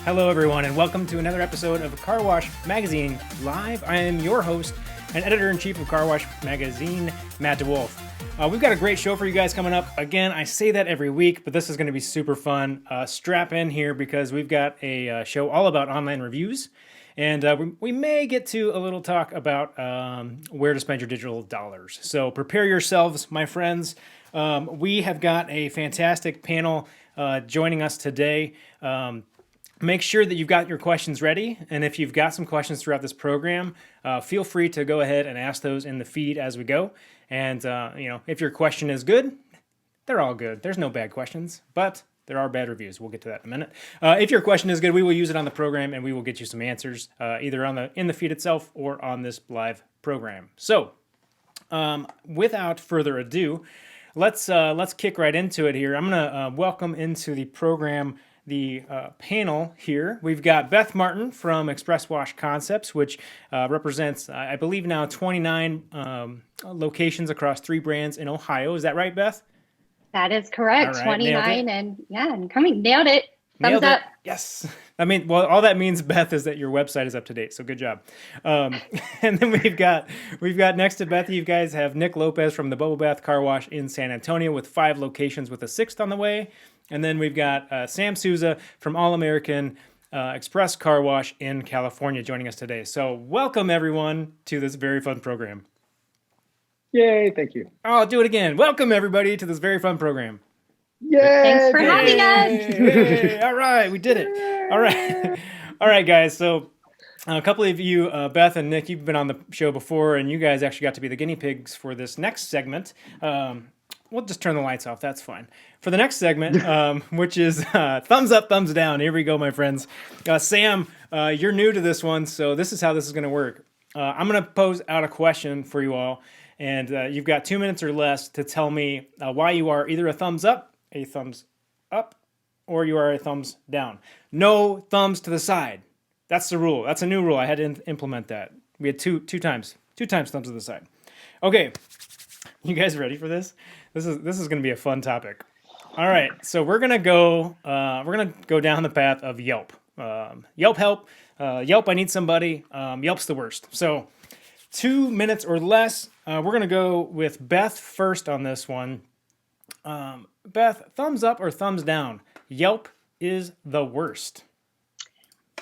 Hello, everyone, and welcome to another episode of Car Wash Magazine Live. I am your host and editor-in-chief of Car Wash Magazine, Matt DeWolf. We've got a great show for you guys coming up. Again, I say that every week, but this is going to be super fun. Strap in here because we've got a show all about online reviews, and we may get to a little talk about where to spend your digital dollars. So prepare yourselves, my friends. We have got a fantastic panel joining us today. Make sure that you've got your questions ready, and if you've got some questions throughout this program, feel free to go ahead and ask those in the feed as we go. And if your question is good, they're all good. There's no bad questions, but there are bad reviews. We'll get to that in a minute. If your question is good, we will use it on the program, and we will get you some answers either in the feed itself or on this live program. So, without further ado, let's kick right into it here. I'm gonna welcome into the program the panel here. We've got Beth Martin from Express Wash Concepts, which represents, I believe now, 29 locations across 3 brands in Ohio. Is that right, Beth? That is correct. Right, 29 and coming. Nailed it. Thumbs Nailed up. it. Yes. I mean, well, all that means, Beth, is that your website is up to date. So good job. And then we've got next to Beth, you guys have Nick Lopez from the Bubble Bath Car Wash in San Antonio with 5 locations with a 6th on the way. And then we've got Sam Sousa from All American Express Car Wash in California joining us today. So welcome, everyone, to this very fun program. Yay, thank you. I'll do it again. Welcome, everybody, to this very fun program. Yay! Thanks for having us. Hey, all right, we did it. All right. All right, guys. So a couple of you, Beth and Nick, you've been on the show before, and you guys actually got to be the guinea pigs for this next segment. We'll just turn the lights off. That's fine. For the next segment, which is thumbs up, thumbs down. Here we go, my friends. Sam, you're new to this one, so this is how this is going to work. I'm going to pose out a question for you all, and you've got 2 minutes or less to tell me why you are either a thumbs up, or you are a thumbs down. No thumbs to the side. That's the rule. That's a new rule. I had to implement that. We had two times thumbs to the side. Okay, you guys ready for this? This is going to be a fun topic. All right, so we're gonna go down the path of Yelp. Yelp help. Yelp, I need somebody. Yelp's the worst. So 2 minutes or less. We're gonna go with Beth first on this one. Beth, thumbs up or thumbs down? Yelp is the worst.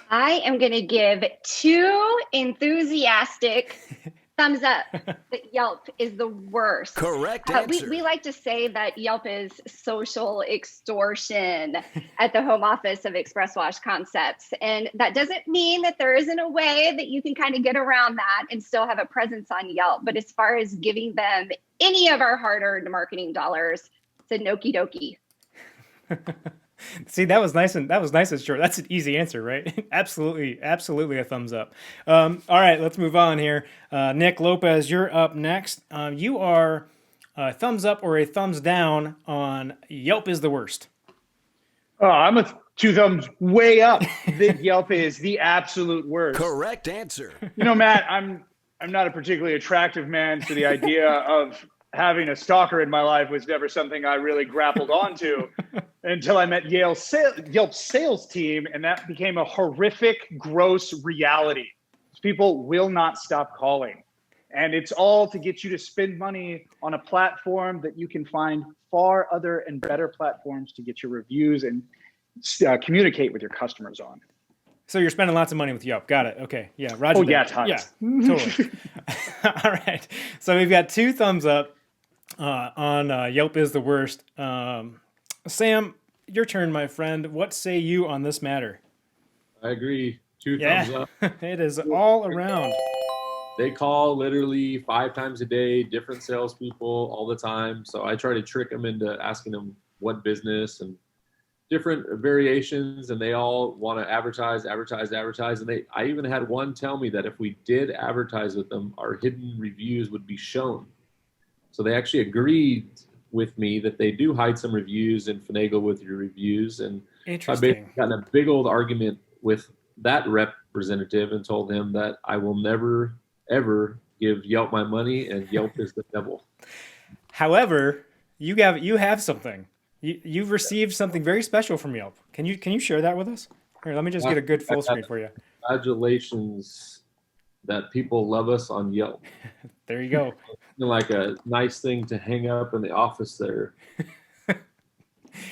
I am going to give 2 enthusiastic thumbs up that Yelp is the worst. Correct answer. We like to say that Yelp is social extortion at the home office of Express Wash Concepts. And that doesn't mean that there isn't a way that you can kind of get around that and still have a presence on Yelp. But as far as giving them any of our hard-earned marketing dollars, it's a okie dokie. See, that was nice and short. That's an easy answer, right? Absolutely a thumbs up. All right, let's move on here. Nick Lopez, you're up next. You are a thumbs up or a thumbs down on Yelp is the worst. Oh, I'm a 2 thumbs way up that Yelp is the absolute worst. Correct answer. You know, Matt, I'm not a particularly attractive man, so the idea of having a stalker in my life was never something I really grappled onto until I met Yelp's sales team, and that became a horrific, gross reality. People will not stop calling, and it's all to get you to spend money on a platform that you can find far other and better platforms to get your reviews and communicate with your customers on. So you're spending lots of money with Yelp. Got it. Okay. Yeah. Roger. Oh, yeah, that. tons. Yeah, totally. All right. So we've got 2 thumbs up on Yelp is the worst. Sam, your turn, my friend. What say you on this matter? I agree. 2 thumbs up. It is all around. They call literally 5 times a day, different salespeople all the time. So I try to trick them into asking them what business and different variations, and they all want to advertise. And I even had one tell me that if we did advertise with them, our hidden reviews would be shown. So they actually agreed with me that they do hide some reviews and finagle with your reviews. And I've gotten a big old argument with that representative and told him that I will never, ever give Yelp my money, and Yelp is the devil. However, you have something. You've received something very special from Yelp. Can you share that with us? Here, let me just get a good full screen for you. Congratulations that people love us on Yelp. There you go. Like a nice thing to hang up in the office there.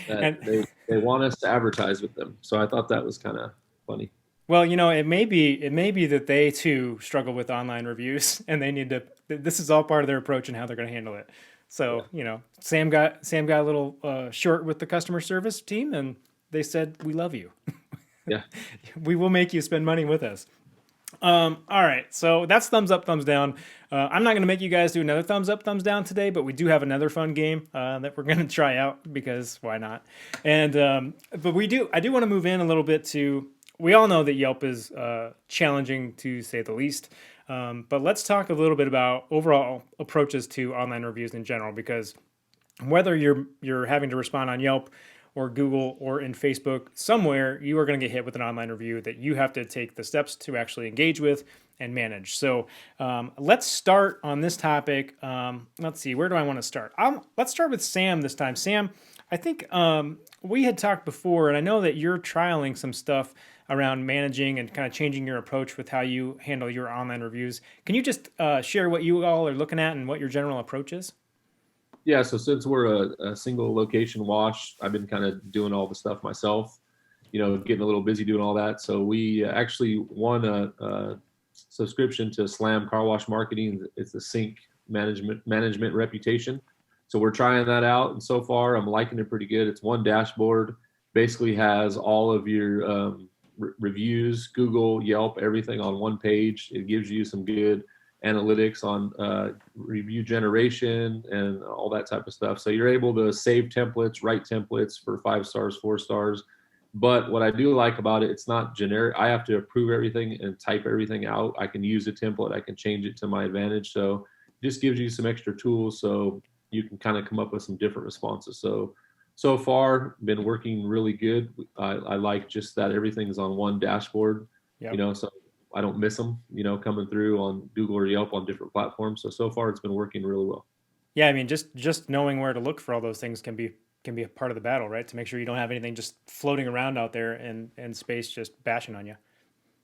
That And they want us to advertise with them. So I thought that was kind of funny. well, you know, it may be that they too struggle with online reviews, and they need to. This is all part of their approach and how they're going to handle it. So you know, Sam got a little short with the customer service team, and they said, "We love you. Yeah. We will make you spend money with us." All right, so that's thumbs up, thumbs down. I'm not going to make you guys do another thumbs up, thumbs down today, but we do have another fun game that we're going to try out because why not? And but I do want to move in a little bit to. We all know that Yelp is challenging to say the least, but let's talk a little bit about overall approaches to online reviews in general, because whether you're having to respond on Yelp or Google or in Facebook, somewhere you are going to get hit with an online review that you have to take the steps to actually engage with and manage. So let's start on this topic. Let's see, where do I want to start? Let's start with Sam this time. Sam, I think we had talked before, and I know that you're trialing some stuff around managing and kind of changing your approach with how you handle your online reviews. Can you just share what you all are looking at and what your general approach is? Yeah, so since we're a single location wash, I've been kind of doing all the stuff myself, getting a little busy doing all that. So we actually won a subscription to Slam Car Wash Marketing. It's the sync management reputation. So we're trying that out, and so far I'm liking it pretty good. It's one dashboard, basically has all of your reviews, Google, Yelp, everything on one page. It gives you some good analytics on review generation and all that type of stuff. So you're able to save templates, write templates for 5 stars, 4 stars. But what I do like about it, it's not generic. I have to approve everything and type everything out. I can use a template. I can change it to my advantage. So it just gives you some extra tools so you can kind of come up with some different responses. So far, been working really good. I like just that everything's on one dashboard, Yep. So I don't miss them, coming through on Google or Yelp on different platforms. So far it's been working really well. Yeah, I mean, just knowing where to look for all those things can be a part of the battle, right? To make sure you don't have anything just floating around out there in space just bashing on you.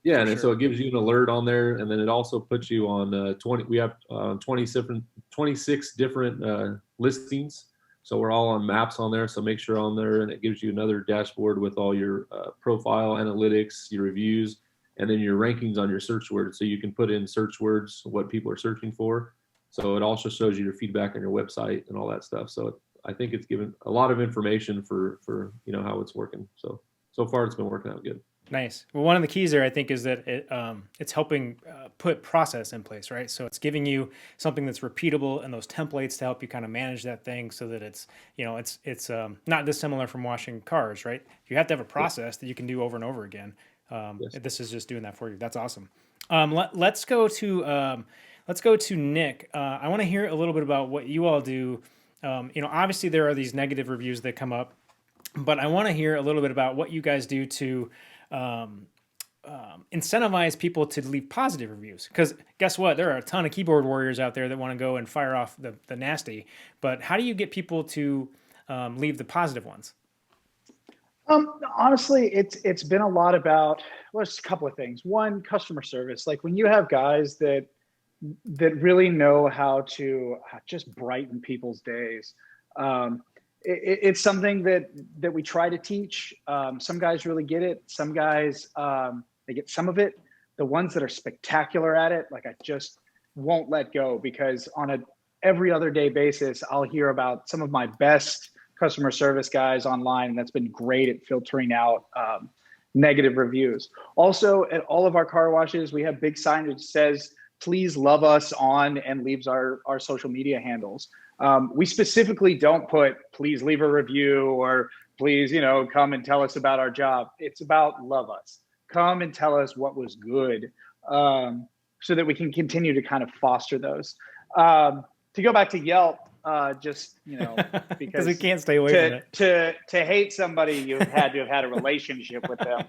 Yeah, For and so sure. it gives you an alert on there, and then it also puts you on 20. We have 26 different listings, so we're all on maps on there. So make sure on there, and it gives you another dashboard with all your profile analytics, your reviews, and then your rankings on your search words. So you can put in search words, what people are searching for. So it also shows you your feedback on your website and all that stuff. So I think it's given a lot of information for how it's working. So far it's been working out good. Nice. Well, one of the keys there, I think, is that it's helping put process in place, right? So it's giving you something that's repeatable and those templates to help you kind of manage that thing so that it's not dissimilar from washing cars, right? You have to have a process that you can do over and over again. Yes. This is just doing that for you. That's awesome. Let's go to Nick. I want to hear a little bit about what you all do. Obviously there are these negative reviews that come up, but I want to hear a little bit about what you guys do to incentivize people to leave positive reviews. Because guess what? There are a ton of keyboard warriors out there that want to go and fire off the nasty. But how do you get people to leave the positive ones? Honestly, it's been a lot about, well, it's a couple of things. One, customer service. Like when you have guys that really know how to just brighten people's days. It's something that we try to teach. Some guys really get it. Some guys, they get some of it. The ones that are spectacular at it, like I just won't let go, because on a every other day basis, I'll hear about some of my best customer service guys online, and that's been great at filtering out negative reviews. Also, at all of our car washes, we have big signage that says, "Please love us" on, and leaves our social media handles. We specifically don't put "please leave a review" or "please, come and tell us about our job." It's about love us. Come and tell us what was good, so that we can continue to kind of foster those. To go back to Yelp, because we can't stay away from it. To hate somebody, you had to have had a relationship with them.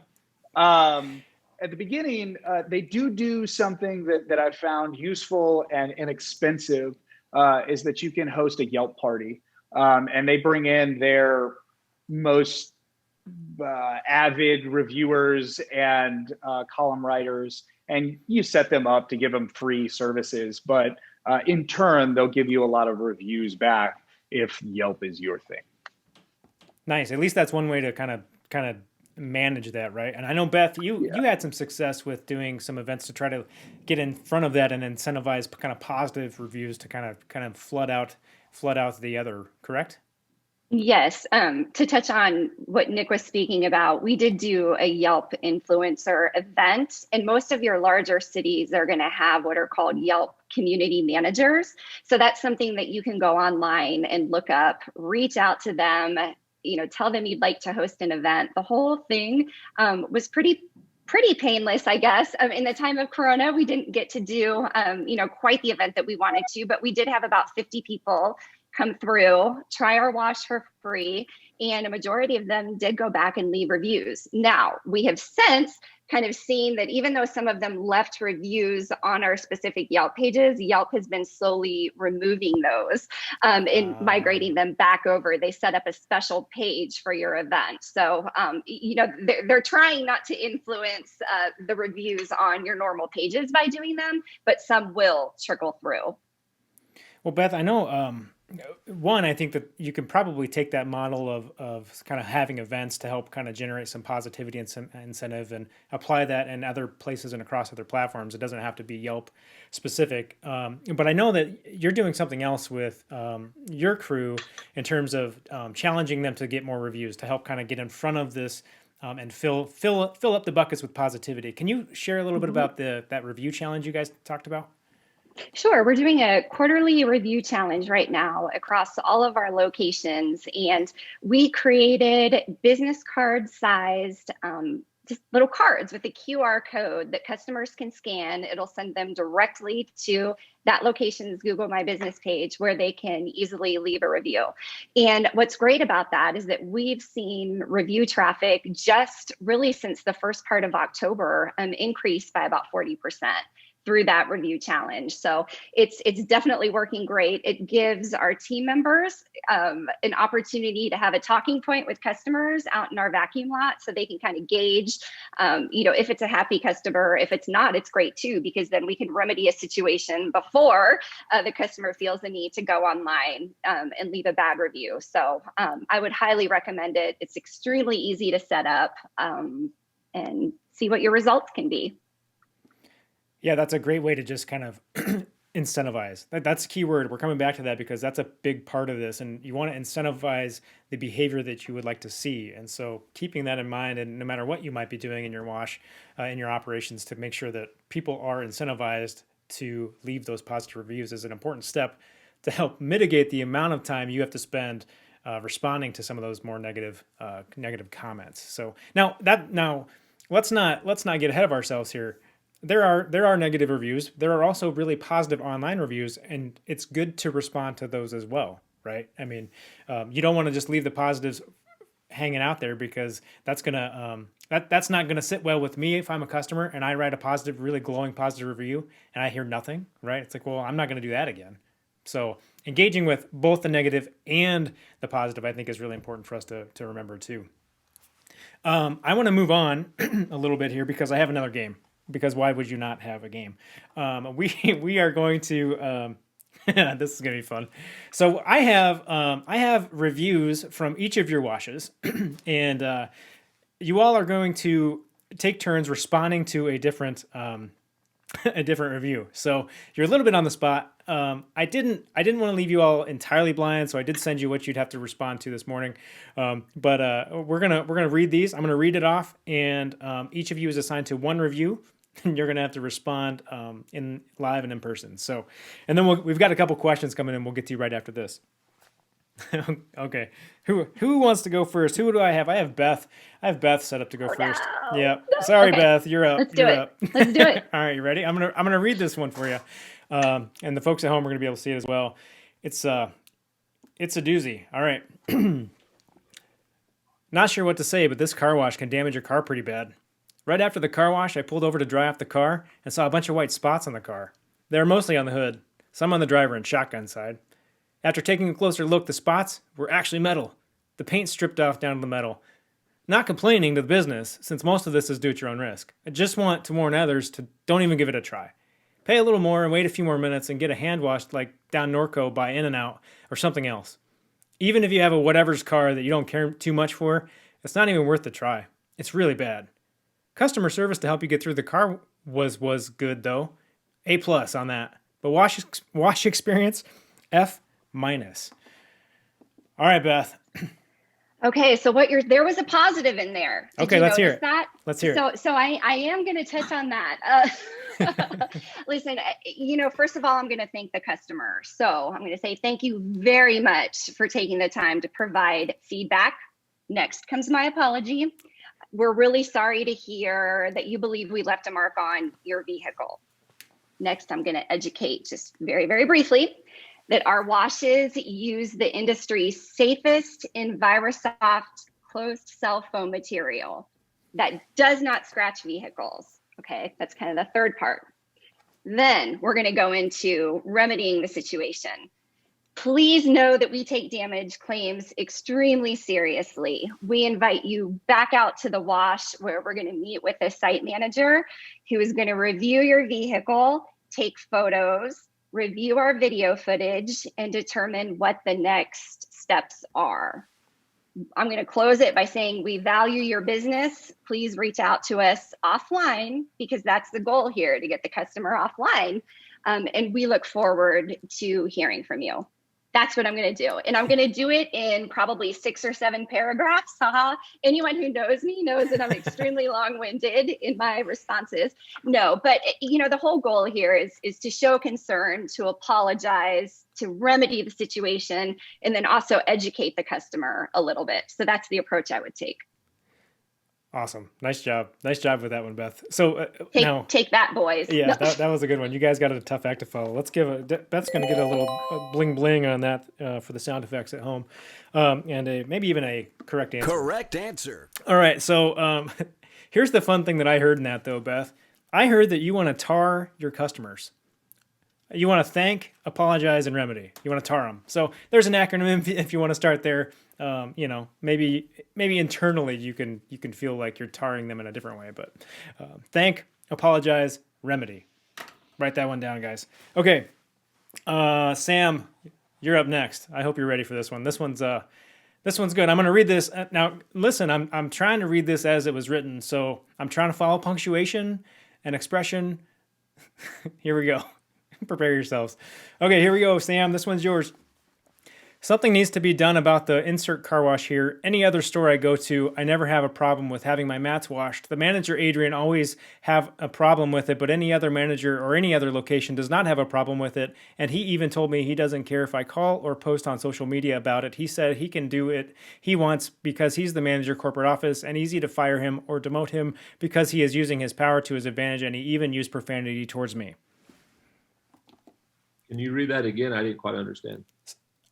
At the beginning, they do something that I found useful and inexpensive, is that you can host a Yelp party, and they bring in their most avid reviewers and column writers, and you set them up to give them free services. But in turn, they'll give you a lot of reviews back if Yelp is your thing. Nice. At least that's one way to kind of manage that, right? And I know, Beth, you had some success with doing some events to try to get in front of that and incentivize kind of positive reviews to kind of flood out the other, correct? Yes. To touch on what Nick was speaking about, we did do a Yelp influencer event, and most of your larger cities are going to have what are called Yelp community managers. So that's something that you can go online and look up, reach out to them, tell them you'd like to host an event. The whole thing was pretty painless, I guess. In the time of Corona, we didn't get to do, quite the event that we wanted to, but we did have about 50 people come through, try our wash for free, and a majority of them did go back and leave reviews. Now, we have since kind of seen that even though some of them left reviews on our specific Yelp pages, Yelp has been slowly removing those and migrating them back over. They set up a special page for your event. So, they're trying not to influence the reviews on your normal pages by doing them, but some will trickle through. Well, Beth, I know, one, I think that you can probably take that model of kind of having events to help kind of generate some positivity and some incentive and apply that in other places and across other platforms. It doesn't have to be Yelp specific. But I know that you're doing something else with your crew in terms of challenging them to get more reviews to help kind of get in front of this and fill up the buckets with positivity. Can you share a little bit about that review challenge you guys talked about? Sure. We're doing a quarterly review challenge right now across all of our locations. And we created business card sized just little cards with a QR code that customers can scan. It'll send them directly to that location's Google My Business page where they can easily leave a review. And what's great about that is that we've seen review traffic just really since the first part of October increase by about 40% through that review challenge. So it's definitely working great. It gives our team members an opportunity to have a talking point with customers out in our vacuum lot so they can kind of gauge, if it's a happy customer. If it's not, it's great too, because then we can remedy a situation before the customer feels the need to go online and leave a bad review. So I would highly recommend it. It's extremely easy to set up and see what your results can be. Yeah, that's a great way to just kind of incentivize. That's a key word. We're coming back to that because that's a big part of this. And you want to incentivize the behavior that you would like to see. And so keeping that in mind, and no matter what you might be doing in your wash, in your operations, to make sure that people are incentivized to leave those positive reviews is an important step to help mitigate the amount of time you have to spend responding to some of those more negative comments. So now let's not get ahead of ourselves here. There are negative reviews. There are also really positive online reviews, and it's good to respond to those as well, right? I mean, you don't want to just leave the positives hanging out there because that's not gonna sit well with me if I'm a customer and I write a positive, really glowing positive review and I hear nothing, right? It's like, well, I'm not gonna do that again. So engaging with both the negative and the positive, I think, is really important for us to remember too. I want to move on a little bit here because I have another game. Because why would you not have a game? We are going to. This is going to be fun. So I have reviews from each of your washes, and you all are going to take turns responding to a different review. So you're a little bit on the spot. I didn't want to leave you all entirely blind, so I did send you what you'd have to respond to this morning. But we're gonna read these. I'm gonna read it off, and each of you is assigned to one review. And you're gonna have to respond in live and in person. So, and then we've got a couple questions coming in. We'll get to you right after this. Okay, who wants to go first? Who do I have? I have Beth. I have Beth set up to go first. No. Yeah. Sorry, Okay. Beth. You're up. Let's do it. Let's do it. All right, you ready? I'm gonna read this one for you, and the folks at home are gonna be able to see it as well. It's a doozy. All right. Not sure what to say, but this car wash can damage your car pretty bad. Right after the car wash, I pulled over to dry off the car and saw a bunch of white spots on the car. They were mostly on the hood, some on the driver and shotgun side. After taking a closer look, the spots were actually metal. The paint stripped off down to the metal. Not complaining to the business, since most of this is do at your own risk. I just want to warn others to don't even give it a try. Pay a little more and wait a few more minutes and get a hand washed like down Norco by In-N-Out or something else. Even if you have a whatever's car that you don't care too much for, it's not even worth the try. It's really bad. Customer service to help you get through the car was good though. A+ on that. But wash experience, F-. All right, Beth. Okay, so there was a positive in there. Okay, let's hear it. That? Let's hear it. So I am going to touch on that. Listen, first of all, I'm going to thank the customer. So I'm going to say thank you very much for taking the time to provide feedback. Next comes my apology. We're really sorry to hear that you believe we left a mark on your vehicle. Next, I'm going to educate just very, very briefly that our washes use the industry's safest Envirosoft closed cell foam material that does not scratch vehicles. Okay, that's kind of the third part. Then we're going to go into remedying the situation. Please know that we take damage claims extremely seriously. We invite you back out to the wash where we're going to meet with a site manager who is going to review your vehicle, take photos, review our video footage, and determine what the next steps are. I'm going to close it by saying we value your business. Please reach out to us offline because that's the goal here, to get the customer offline. And we look forward to hearing from you. That's what I'm going to do. And I'm going to do it in probably 6 or 7 paragraphs. Anyone who knows me knows that I'm extremely long-winded in my responses. No, but the whole goal here is to show concern, to apologize, to remedy the situation, and then also educate the customer a little bit. So that's the approach I would take. Awesome. Nice job. Nice job with that one, Beth. So take that, boys. Yeah, that was a good one. You guys got a tough act to follow. Beth's going to get a little bling bling on that for the sound effects at home, and maybe even a correct answer. Correct answer. All right. So here's the fun thing that I heard in that though, Beth. I heard that you want to tar your customers. You want to thank, apologize, and remedy. You want to tar them. So there's an acronym if you want to start there. Maybe internally you can feel like you're tarring them in a different way, but thank, apologize, remedy. Write that one down, guys. Okay, Sam, you're up next. I hope you're ready for this one. This one's good. I'm going to read this now. Listen, I'm trying to read this as it was written, so I'm trying to follow punctuation and expression. Here we go. Prepare yourselves. Okay, here we go, Sam. This one's yours. Something needs to be done about the insert car wash here. Any other store I go to, I never have a problem with having my mats washed. The manager, Adrian, always have a problem with it, but any other manager or any other location does not have a problem with it. And he even told me he doesn't care if I call or post on social media about it. He said he can do it he wants because he's the manager corporate office and easy to fire him or demote him because he is using his power to his advantage, and he even used profanity towards me. Can you read that again? I didn't quite understand.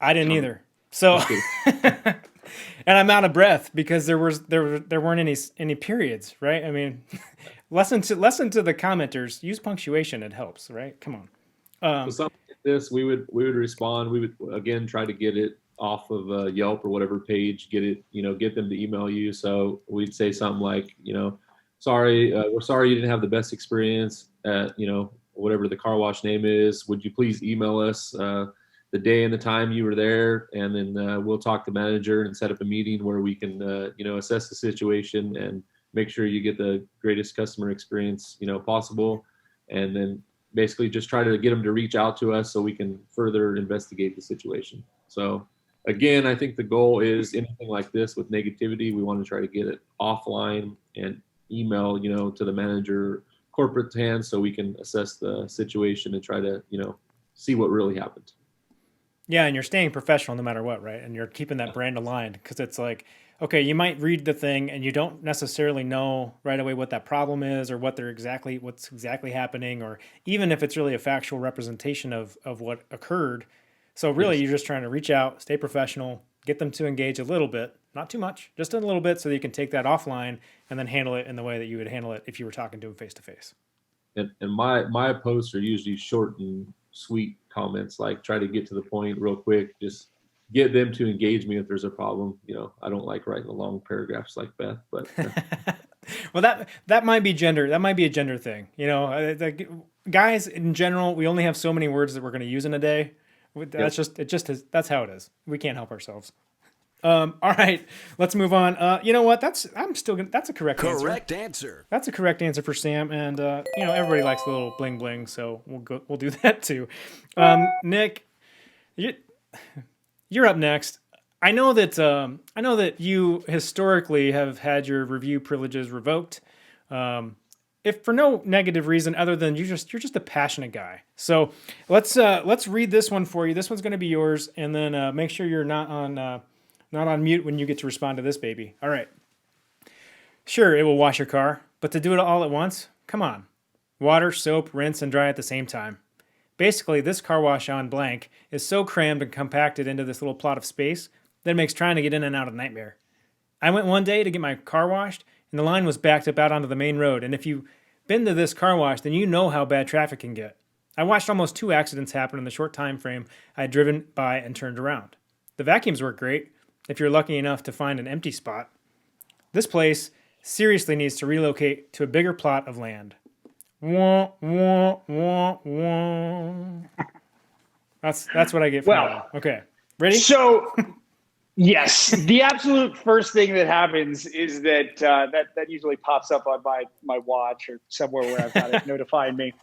I didn't either. So, and I'm out of breath because there weren't any periods, right? I mean, lesson to the commenters. Use punctuation; it helps, right? Come on. So something like this, we would respond. We would again try to get it off of Yelp or whatever page. Get them to email you. So we'd say something like, sorry, we're sorry you didn't have the best experience at whatever the car wash name is. Would you please email us the day and the time you were there, and then we'll talk to the manager and set up a meeting where we can assess the situation and make sure you get the greatest customer experience possible, and then basically just try to get them to reach out to us so we can further investigate the situation. So again, I think the goal is anything like this with negativity, we want to try to get it offline and email to the manager corporate hands so we can assess the situation and try to see what really happened. Yeah, and you're staying professional no matter what, right? And you're keeping that brand aligned, because it's like, okay, you might read the thing and you don't necessarily know right away what that problem is or what's exactly happening, or even if it's really a factual representation of what occurred. So really, You're just trying to reach out, stay professional, get them to engage a little bit, not too much, just a little bit, so that you can take that offline and then handle it in the way that you would handle it if you were talking to them face to face. And my posts are usually short and sweet comments, like try to get to the point real quick. Just get them to engage me if there's a problem. I don't like writing the long paragraphs like Beth, but Well, that might be gender. That might be a gender thing. Guys in general, we only have so many words that we're going to use in a day. That's that's how it is. We can't help ourselves. All right, let's move on. You know what? That's a correct answer. Correct answer. That's a correct answer for Sam, and everybody likes a little bling bling, so we'll do that too. Nick, you're up next. I know that you historically have had your review privileges revoked, if for no negative reason other than you're just a passionate guy. So let's read this one for you. This one's going to be yours, and then make sure you're not on mute when you get to respond to this baby. All right. Sure, it will wash your car, but to do it all at once, come on. Water, soap, rinse, and dry at the same time. Basically, this car wash on blank is so crammed and compacted into this little plot of space that it makes trying to get in and out a nightmare. I went one day to get my car washed, and the line was backed up out onto the main road, and if you've been to this car wash, then you know how bad traffic can get. I watched almost 2 accidents happen in the short time frame I had driven by and turned around. The vacuums work great, if you're lucky enough to find an empty spot. This place seriously needs to relocate to a bigger plot of land. Wah, wah, wah, wah. That's what I get from that. Okay, ready? So, yes, the absolute first thing that happens is that that usually pops up on my watch or somewhere where I've got it notifying me.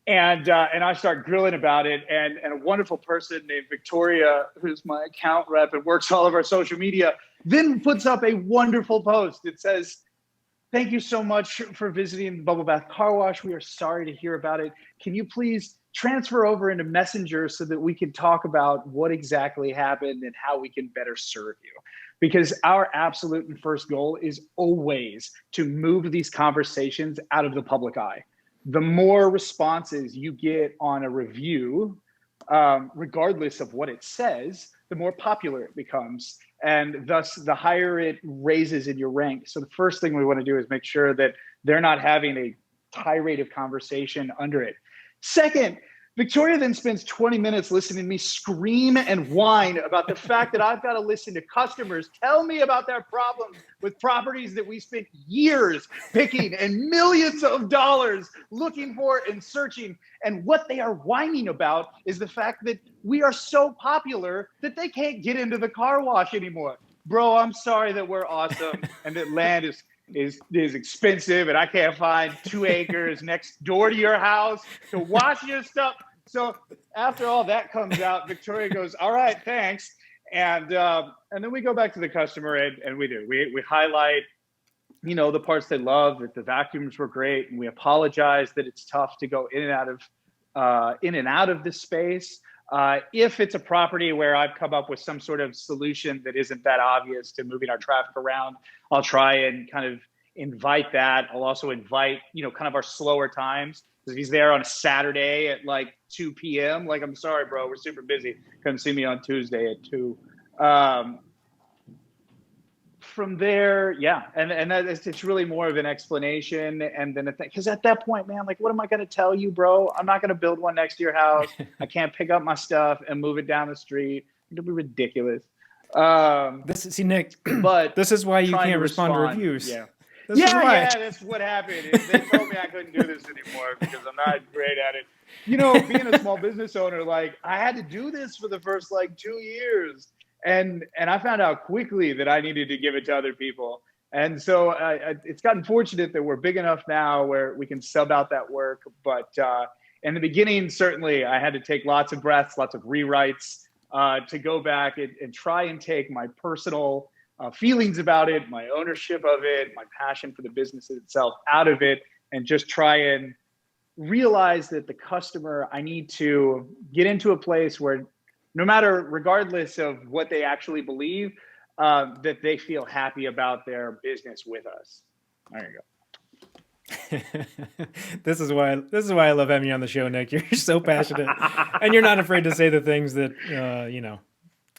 And I start grilling about it, and a wonderful person named Victoria, who's my account rep and works all of our social media, then puts up a wonderful post. It says, "Thank you so much for visiting the Bubble Bath Car Wash. We are sorry to hear about it. Can you please transfer over into Messenger so that we can talk about what exactly happened and how we can better serve you?" Because our absolute and first goal is always to move these conversations out of the public eye. The more responses you get on a review, regardless of what it says, the more popular it becomes. And thus, the higher it raises in your rank. So the first thing we want to do is make sure that they're not having a tirade of conversation under it. Second, Victoria then spends 20 minutes listening to me scream and whine about the fact that I've got to listen to customers tell me about their problems with properties that we spent years picking and millions of dollars looking for and searching. And what they are whining about is the fact that we are so popular that they can't get into the car wash anymore. Bro, I'm sorry that we're awesome and that land is expensive and I can't find 2 acres next door to your house to wash your stuff. So after all that comes out, Victoria goes, "All right, thanks." And then we go back to the customer and we highlight, the parts they love, that the vacuums were great. And we apologize that it's tough to go in and out of this space. If it's a property where I've come up with some sort of solution that isn't that obvious to moving our traffic around, I'll try and kind of invite that. I'll also invite, kind of our slower times. If he's there on a Saturday at like 2 p.m., like, "I'm sorry, bro, we're super busy. Come see me on Tuesday at 2. From there, yeah. And that is, it's really more of an explanation. And then because at that point, man, like, what am I going to tell you, bro? I'm not going to build one next to your house. I can't pick up my stuff and move it down the street. It'll be ridiculous. Nick, but this is why you can't respond to reviews. Yeah. Yeah, That's what happened. They told me I couldn't do this anymore because I'm not great at it. Being a small business owner, like, I had to do this for the first 2 years. And I found out quickly that I needed to give it to other people. And so it's gotten fortunate that we're big enough now where we can sub out that work. But in the beginning, certainly I had to take lots of breaths, lots of rewrites to go back and try and take my personal feelings about it, my ownership of it, my passion for the business itself out of it, and just try and realize that the customer, I need to get into a place where regardless of what they actually believe, that they feel happy about their business with us. There you go. This is why I love having you on the show, Nick. You're so passionate, and you're not afraid to say the things that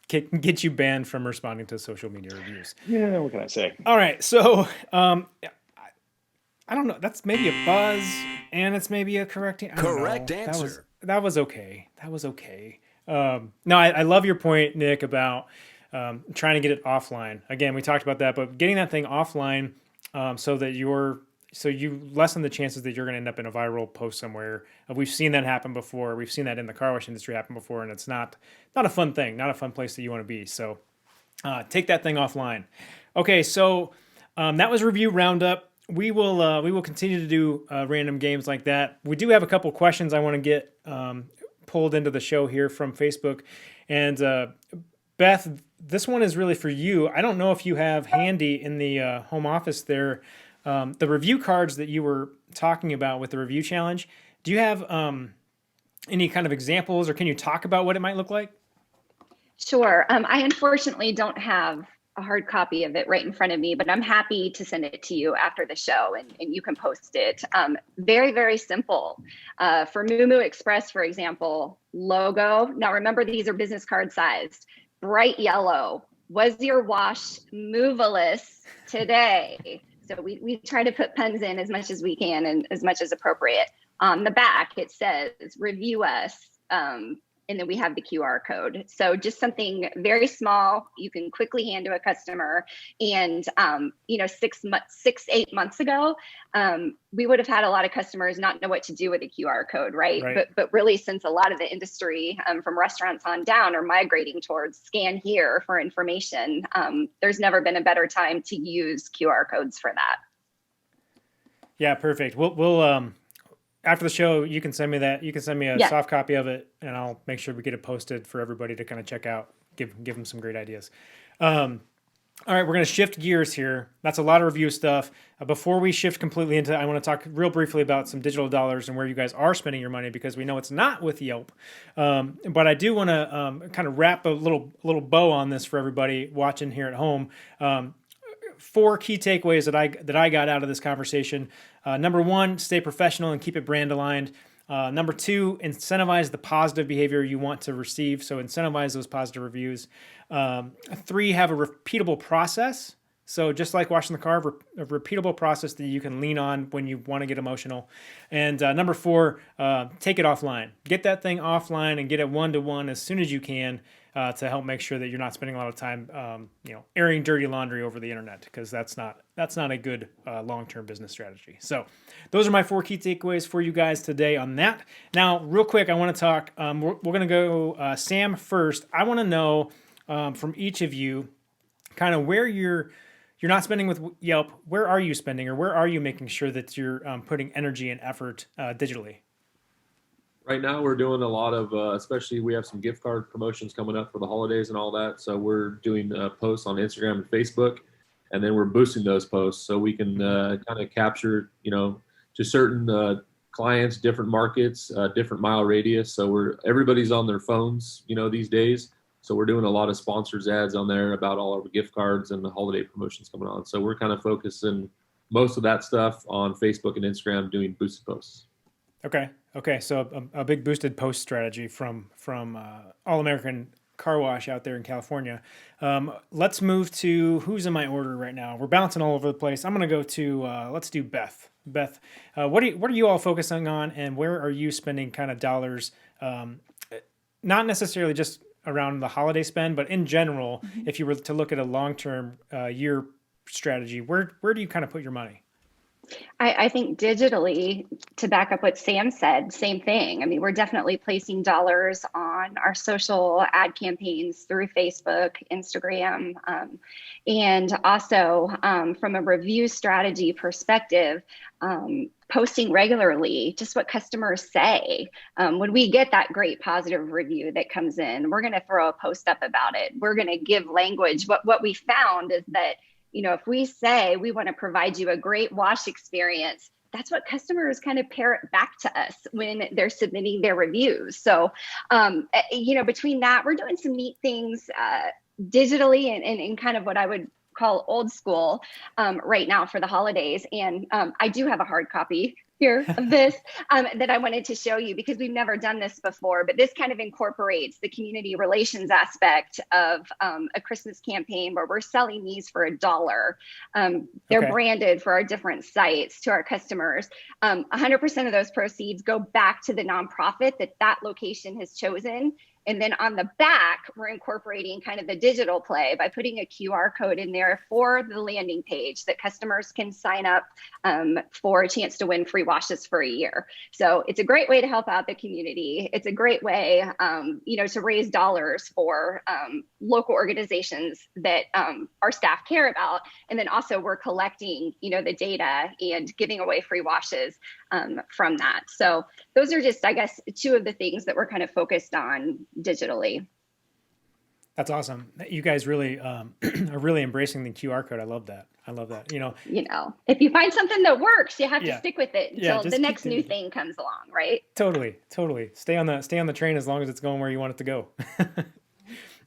can get you banned from responding to social media reviews. Yeah, what can I say? All right, so I don't know. That's maybe a buzz, and it's maybe a correct answer. Correct answer. That was okay. No, I love your point, Nick, about trying to get it offline. Again, we talked about that, but getting that thing offline so that you lessen the chances that you're going to end up in a viral post somewhere. We've seen that happen before. We've seen that in the car wash industry happen before, and it's not a fun thing, not a fun place that you want to be. So take that thing offline. Okay, so that was review roundup. We will continue to do random games like that. We do have a couple questions I want to get pulled into the show here from Facebook, and Beth, this one is really for you. I don't know if you have handy in the home office there the review cards that you were talking about with the review challenge. Do you have any kind of examples, or can you talk about what it might look like? Sure. I unfortunately don't have a hard copy of it right in front of me, but I'm happy to send it to you after the show, and you can post it. Very, very simple. For Moo Moo Express, for example, logo. Now remember, these are business card sized. Bright yellow. Was your wash moveless today? So we try to put puns in as much as we can and as much as appropriate. On the back, it says, review us. And then we have the QR code. So just something very small, you can quickly hand to a customer. And, 8 months ago, we would have had a lot of customers not know what to do with a QR code, right? But really, since a lot of the industry from restaurants on down are migrating towards scan here for information, there's never been a better time to use QR codes for that. Yeah, perfect. We'll after the show, you can send me that. You can send me a soft copy of it, and I'll make sure we get it posted for everybody to kind of check out. Give them some great ideas. All right, we're going to shift gears here. That's a lot of review stuff. Before we shift completely into, I want to talk real briefly about some digital dollars and where you guys are spending your money, because we know it's not with Yelp. But I do want to kind of wrap a little bow on this for everybody watching here at home. 4 key takeaways that I got out of this conversation. Number 1, stay professional and keep it brand aligned. Number 2, incentivize the positive behavior you want to receive. So incentivize those positive reviews. 3, have a repeatable process. So just like washing the car, a repeatable process that you can lean on when you want to get emotional. And number 4, take it offline. Get that thing offline and get it one-to-one as soon as you can to help make sure that you're not spending a lot of time, airing dirty laundry over the internet, because that's not a good long-term business strategy. So those are my 4 key takeaways for you guys today on that. Now, real quick, I want to talk. We're going to go Sam first. I want to know from each of you kind of where you're not spending with Yelp. Where are you spending, or where are you making sure that you're putting energy and effort digitally? Right now, we're doing a lot of, especially we have some gift card promotions coming up for the holidays and all that. So we're doing posts on Instagram and Facebook, and then we're boosting those posts so we can kind of capture, to certain clients, different markets, different mile radius. So everybody's on their phones, these days. So we're doing a lot of sponsors ads on there about all our gift cards and the holiday promotions coming on. So we're kind of focusing most of that stuff on Facebook and Instagram, doing boosted posts. Okay. So a big boosted post strategy from All American Car Wash out there in California. Let's move to who's in my order right now. We're bouncing all over the place. I'm going to go to let's do Beth. Beth, what are you all focusing on, and where are you spending kind of dollars? Not necessarily just around the holiday spend, but in general, if you were to look at a long-term year strategy, where do you kind of put your money? I think digitally, to back up what Sam said, same thing. I mean, we're definitely placing dollars on our social ad campaigns through Facebook, Instagram, and also from a review strategy perspective, posting regularly just what customers say. When we get that great positive review that comes in, we're going to throw a post up about it. We're going to give language. What we found is that if we say we want to provide you a great wash experience, that's what customers kind of parrot back to us when they're submitting their reviews. So, between that, we're doing some neat things digitally and kind of what I would call old school right now for the holidays. And I do have a hard copy here of this that I wanted to show you, because we've never done this before, but this kind of incorporates the community relations aspect of a Christmas campaign where we're selling these for $1. They're branded for our different sites to our customers. 100% of those proceeds go back to the nonprofit that location has chosen. And then on the back, we're incorporating kind of the digital play by putting a QR code in there for the landing page that customers can sign up for a chance to win free washes for a year. So it's a great way to help out the community. It's a great way, to raise dollars for local organizations that our staff care about. And then also we're collecting, the data and giving away free washes from that. So those are just, I guess, two of the things that we're kind of focused on digitally. That's awesome. You guys really are really embracing the QR code. I love that. If you find something that works, you have to Yeah. stick with it until the next new thing comes along, right? Totally. Stay on the train as long as it's going where you want it to go.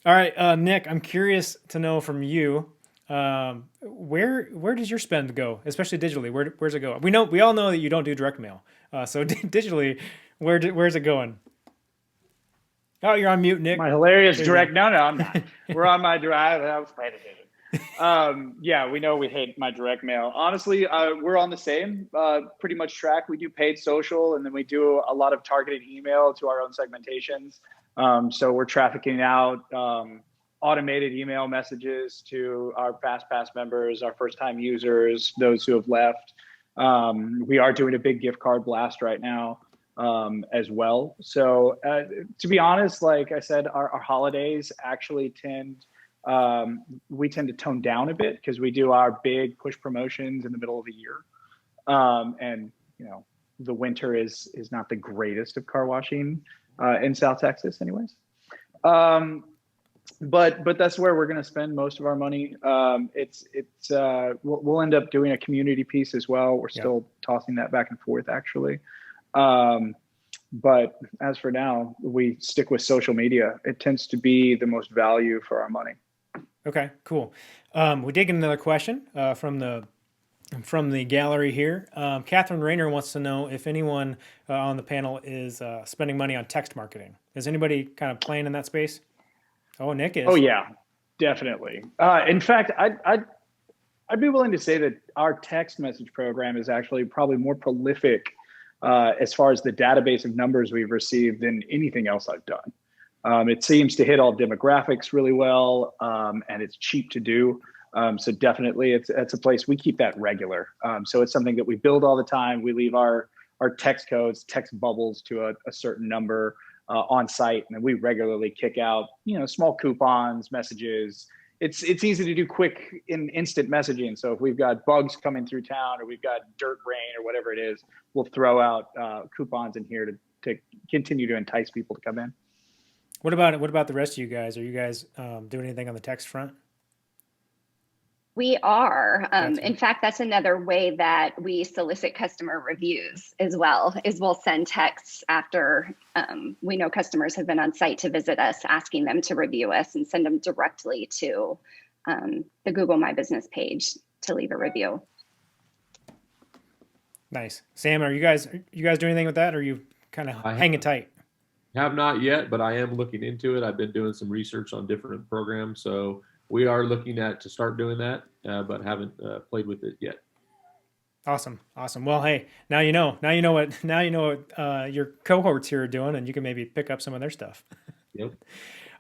All right, Nick, I'm curious to know from you, where does your spend go, especially digitally? Where's it go? We all know that you don't do direct mail. So digitally, where's it going? Oh, you're on mute, Nick. My hilarious direct. No, I'm not. We're on my drive. I was paying attention. Yeah, we know we hate my direct mail. Honestly, we're on the same pretty much track. We do paid social, and then we do a lot of targeted email to our own segmentations. So we're trafficking out automated email messages to our FastPass members, our first-time users, those who have left. We are doing a big gift card blast right now as well. So to be honest, like I said, our holidays actually we tend to tone down a bit because we do our big push promotions in the middle of the year. And the winter is not the greatest of car washing in South Texas anyways. But that's where we're going to spend most of our money. We'll end up doing a community piece as well. We're still tossing that back and forth actually. But as for now, we stick with social media. It tends to be the most value for our money. Okay, cool. We did get another question from the gallery here. Catherine Rayner wants to know if anyone on the panel is spending money on text marketing. Is anybody kind of playing in that space? Oh, Nick is. Oh yeah, definitely. In fact, I'd be willing to say that our text message program is actually probably more prolific as far as the database of numbers we've received than anything else I've done. It seems to hit all demographics really well, and it's cheap to do. So definitely it's a place we keep that regular. So it's something that we build all the time. We leave our text codes, text bubbles to a certain number on site, and then we regularly kick out, small coupons, messages. It's easy to do quick instant messaging. So if we've got bugs coming through town or we've got dirt rain or whatever it is, we'll throw out coupons in here to continue to entice people to come in. What about the rest of you guys? Are you guys doing anything on the text front? We are. In fact, that's another way that we solicit customer reviews as well, is we'll send texts after we know customers have been on site to visit us, asking them to review us and send them directly to the Google My Business page to leave a review. Nice. Sam, are you guys doing anything with that, or are you kind of hanging tight? Have not yet, but I am looking into it. I've been doing some research on different programs, so we are looking to start doing that, but haven't played with it yet. Awesome. Well, hey, now you know what your cohorts here are doing, and you can maybe pick up some of their stuff. Yep.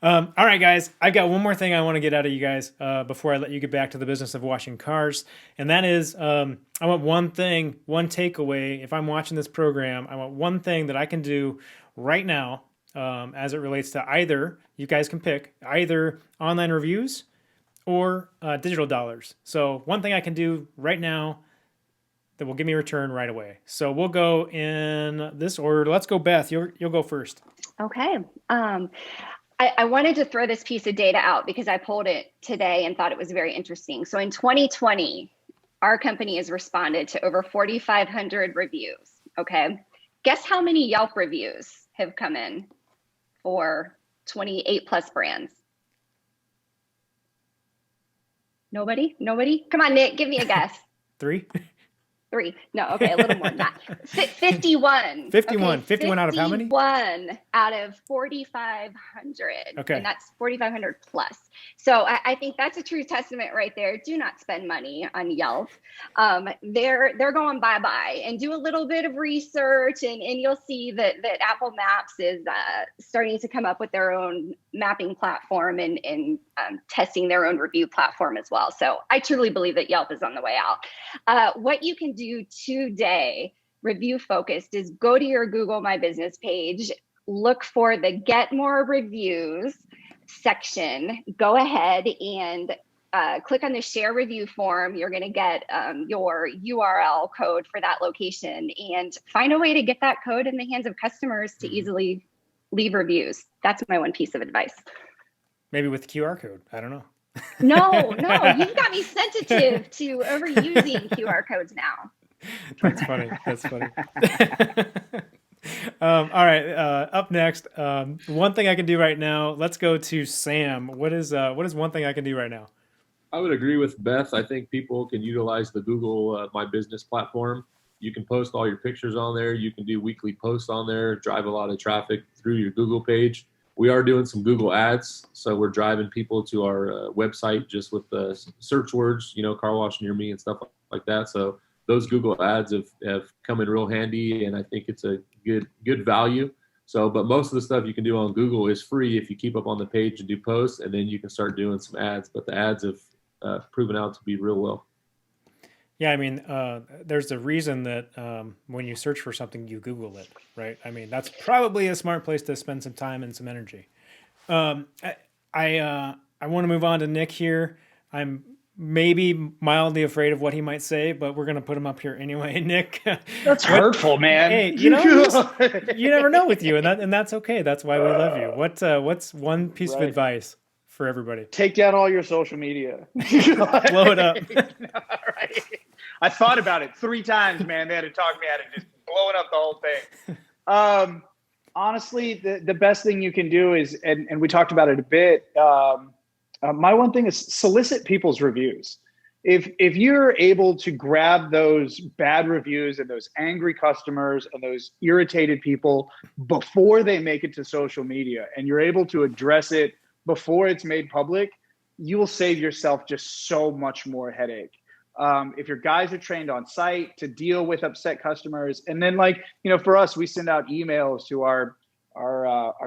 All right, guys, I've got one more thing I want to get out of you guys before I let you get back to the business of washing cars, and that is I want one takeaway. If I'm watching this program, I want one thing that I can do right now as it relates to either, you guys can pick, either online reviews or digital dollars. So one thing I can do right now that will give me a return right away. So we'll go in this order. Let's go, Beth. You'll go first. Okay. I wanted to throw this piece of data out because I pulled it today and thought it was very interesting. So in 2020, our company has responded to over 4,500 reviews. Okay. Guess how many Yelp reviews have come in for 28 plus brands? Nobody? Come on, Nick, give me a guess. 3? Three. No, okay, a little more than that. 51. 51. Okay, 51 out of how many? 51 out of 4,500. Okay. And that's 4,500 plus. So I think that's a true testament right there. Do not spend money on Yelp. They're going bye-bye, and do a little bit of research, and you'll see that Apple Maps is starting to come up with their own mapping platform and testing their own review platform as well. So I truly believe that Yelp is on the way out. What you can do today, review focused, is go to your Google My Business page, look for the Get More Reviews section, go ahead and click on the share review form. You're going to get your URL code for that location, and find a way to get that code in the hands of customers to easily leave reviews. That's my one piece of advice. Maybe with QR code. I don't know. No, you've got me sensitive to overusing QR codes now. That's funny. That's funny. All right. Up next, one thing I can do right now. Let's go to Sam. What is one thing I can do right now? I would agree with Beth. I think people can utilize the Google My Business platform. You can post all your pictures on there. You can do weekly posts on there, drive a lot of traffic through your Google page. We are doing some Google ads. So we're driving people to our website just with the search words, car wash near me and stuff like that. So those Google ads have come in real handy, and I think it's a good value. So, but most of the stuff you can do on Google is free if you keep up on the page and do posts, and then you can start doing some ads. But the ads have proven out to be real well. Yeah, I mean, there's a reason that when you search for something, you Google it, right? I mean, that's probably a smart place to spend some time and some energy. I want to move on to Nick here. I'm maybe mildly afraid of what he might say, but we're going to put him up here anyway. Nick, that's hurtful, man. Hey, you never know with you, and that's okay. That's why we love you. What's one piece of advice for everybody? Take down all your social media. Blow it up. Right. I thought about it 3 times, man. They had to talk me out of just blowing up the whole thing. Honestly, the best thing you can do is, and we talked about it a bit, my one thing is solicit people's reviews. If you're able to grab those bad reviews and those angry customers and those irritated people before they make it to social media, and you're able to address it before it's made public, you will save yourself just so much more headache. If your guys are trained on site to deal with upset customers, and then for us, we send out emails to our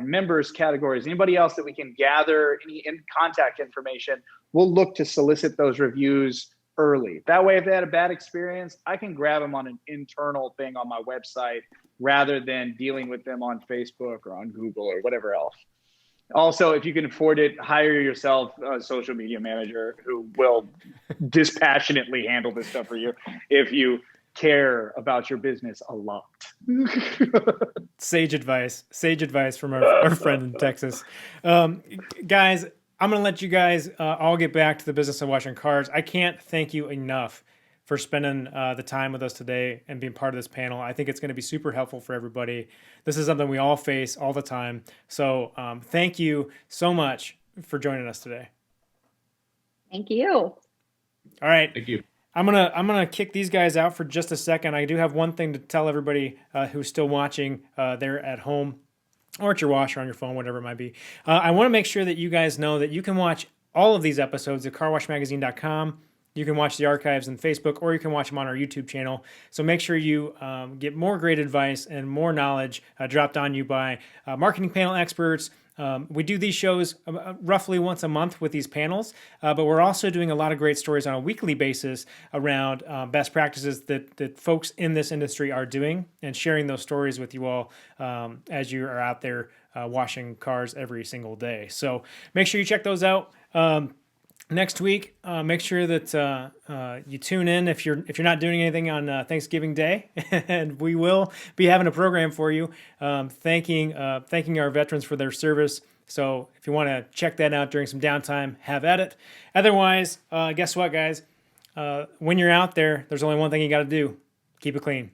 members categories, anybody else that we can gather any contact information, we'll look to solicit those reviews early. That way, if they had a bad experience, I can grab them on an internal thing on my website rather than dealing with them on Facebook or on Google or whatever else. Also, if you can afford it, hire yourself a social media manager who will dispassionately handle this stuff for you if you care about your business a lot. Sage advice from our friend in Texas. Guys, I'm going to let you guys all get back to the business of washing cars. I can't thank you enough for spending the time with us today and being part of this panel. I think it's going to be super helpful for everybody. This is something we all face all the time. So thank you so much for joining us today. Thank you. All right. Thank you. I'm gonna kick these guys out for just a second. I do have one thing to tell everybody who's still watching there at home or at your washer on your phone, whatever it might be. I want to make sure that you guys know that you can watch all of these episodes at carwashmagazine.com. You can watch the archives on Facebook, or you can watch them on our YouTube channel. So make sure you get more great advice and more knowledge dropped on you by marketing panel experts. We do these shows roughly once a month with these panels, but we're also doing a lot of great stories on a weekly basis around best practices that folks in this industry are doing, and sharing those stories with you all as you are out there washing cars every single day. So make sure you check those out. Next week, make sure that you tune in if you're not doing anything on Thanksgiving Day, and we will be having a program for you, thanking our veterans for their service. So if you want to check that out during some downtime, have at it. Otherwise, guess what, guys? When you're out there, there's only one thing you got to do: keep it clean.